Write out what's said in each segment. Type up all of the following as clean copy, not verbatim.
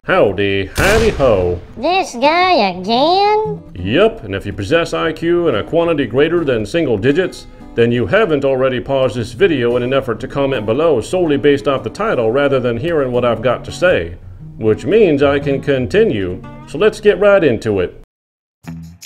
Howdy, howdy ho. This guy again? Yep, and if you possess IQ in a quantity greater than single digits, then you haven't already paused this video in an effort to comment below solely based off the title rather than hearing what I've got to say. Which means I can continue, so let's get right into it.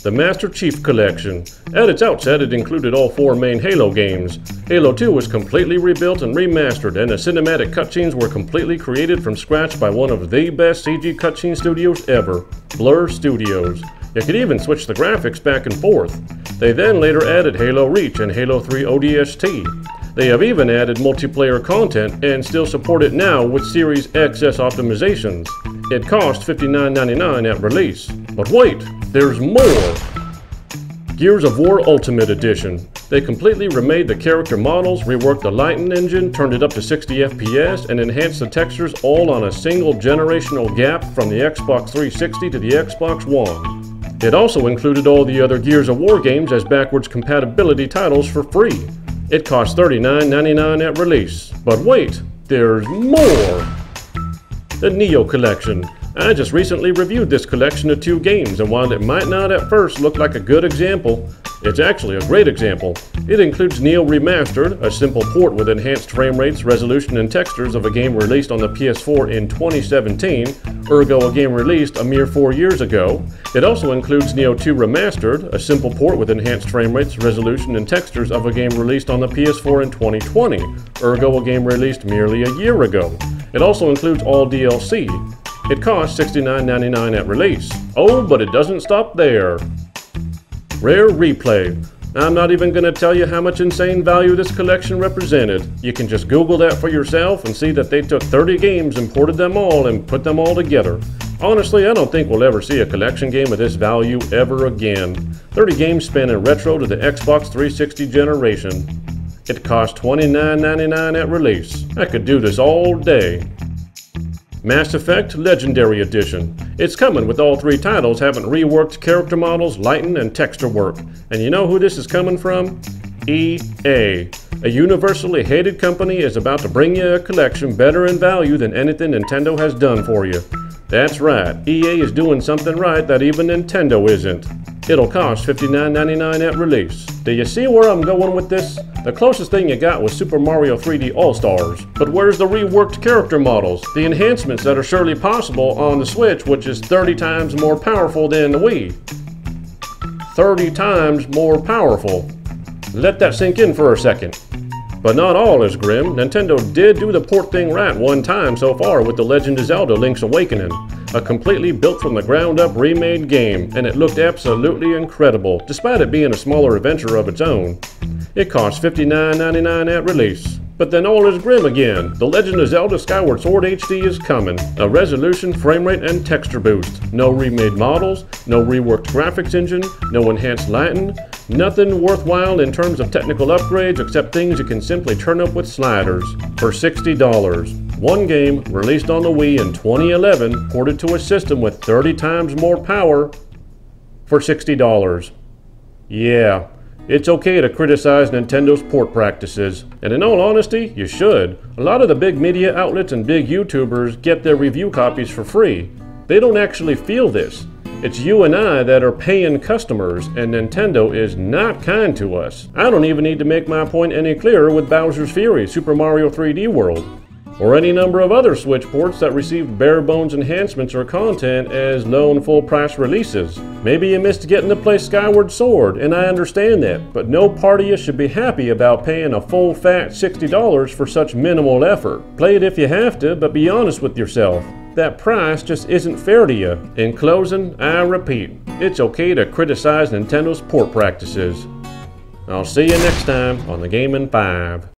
The Master Chief Collection. At its outset, it included all 4 main Halo games. Halo 2 was completely rebuilt and remastered, and the cinematic cutscenes were completely created from scratch by one of the best CG cutscene studios ever, Blur Studios. You could even switch the graphics back and forth. They then later added Halo Reach and Halo 3 ODST. They have even added multiplayer content and still support it now with Series XS optimizations. It cost $59.99 at release. But wait, there's more! Gears of War Ultimate Edition. They completely remade the character models, reworked the lighting engine, turned it up to 60 FPS, and enhanced the textures all on a single generational gap from the Xbox 360 to the Xbox One. It also included all the other Gears of War games as backwards compatibility titles for free. It cost $39.99 at release. But wait, there's more! The Neo Collection. I just recently reviewed this collection of 2 games, and while it might not at first look like a good example, it's actually a great example. It includes Neo Remastered, a simple port with enhanced frame rates, resolution, and textures of a game released on the PS4 in 2017, ergo a game released a mere 4 years ago. It also includes Neo 2 Remastered, a simple port with enhanced frame rates, resolution, and textures of a game released on the PS4 in 2020, ergo a game released merely a year ago. It also includes all DLC. It costs $69.99 at release. Oh, but it doesn't stop there. Rare Replay. I'm not even going to tell you how much insane value this collection represented. You can just Google that for yourself and see that they took 30 games and ported them all and put them all together. Honestly, I don't think we'll ever see a collection game of this value ever again. 30 games spanning retro to the Xbox 360 generation. It cost $29.99 at release. I could do this all day. Mass Effect Legendary Edition. It's coming with all 3 titles having reworked character models, lighting, and texture work. And you know who this is coming from? EA. A universally hated company is about to bring you a collection better in value than anything Nintendo has done for you. That's right, EA is doing something right that even Nintendo isn't. It'll cost $59.99 at release. Do you see where I'm going with this? The closest thing you got was Super Mario 3D All-Stars. But where's the reworked character models? The enhancements that are surely possible on the Switch, which is 30 times more powerful than the Wii. 30 times more powerful. Let that sink in for a second. But not all is grim. Nintendo did do the port thing right one time so far with The Legend of Zelda Link's Awakening. A completely built from the ground up remade game, and it looked absolutely incredible, despite it being a smaller adventure of its own. It cost $59.99 at release. But then all is grim again. The Legend of Zelda Skyward Sword HD is coming. A resolution, frame rate, and texture boost. No remade models, no reworked graphics engine, no enhanced lighting, nothing worthwhile in terms of technical upgrades except things you can simply turn up with sliders. For $60. One game, released on the Wii in 2011, ported to a system with 30 times more power for $60. Yeah. It's okay to criticize Nintendo's port practices, and in all honesty, you should. A lot of the big media outlets and big YouTubers get their review copies for free. They don't actually feel this. It's you and I that are paying customers, and Nintendo is not kind to us. I don't even need to make my point any clearer with Bowser's Fury, Super Mario 3D World, or any number of other Switch ports that received bare-bones enhancements or content as low and full-price releases. Maybe you missed getting to play Skyward Sword, and I understand that, but no part of you should be happy about paying a full fat $60 for such minimal effort. Play it if you have to, but be honest with yourself. That price just isn't fair to you. In closing, I repeat, it's okay to criticize Nintendo's port practices. I'll see you next time on the Gaming 5.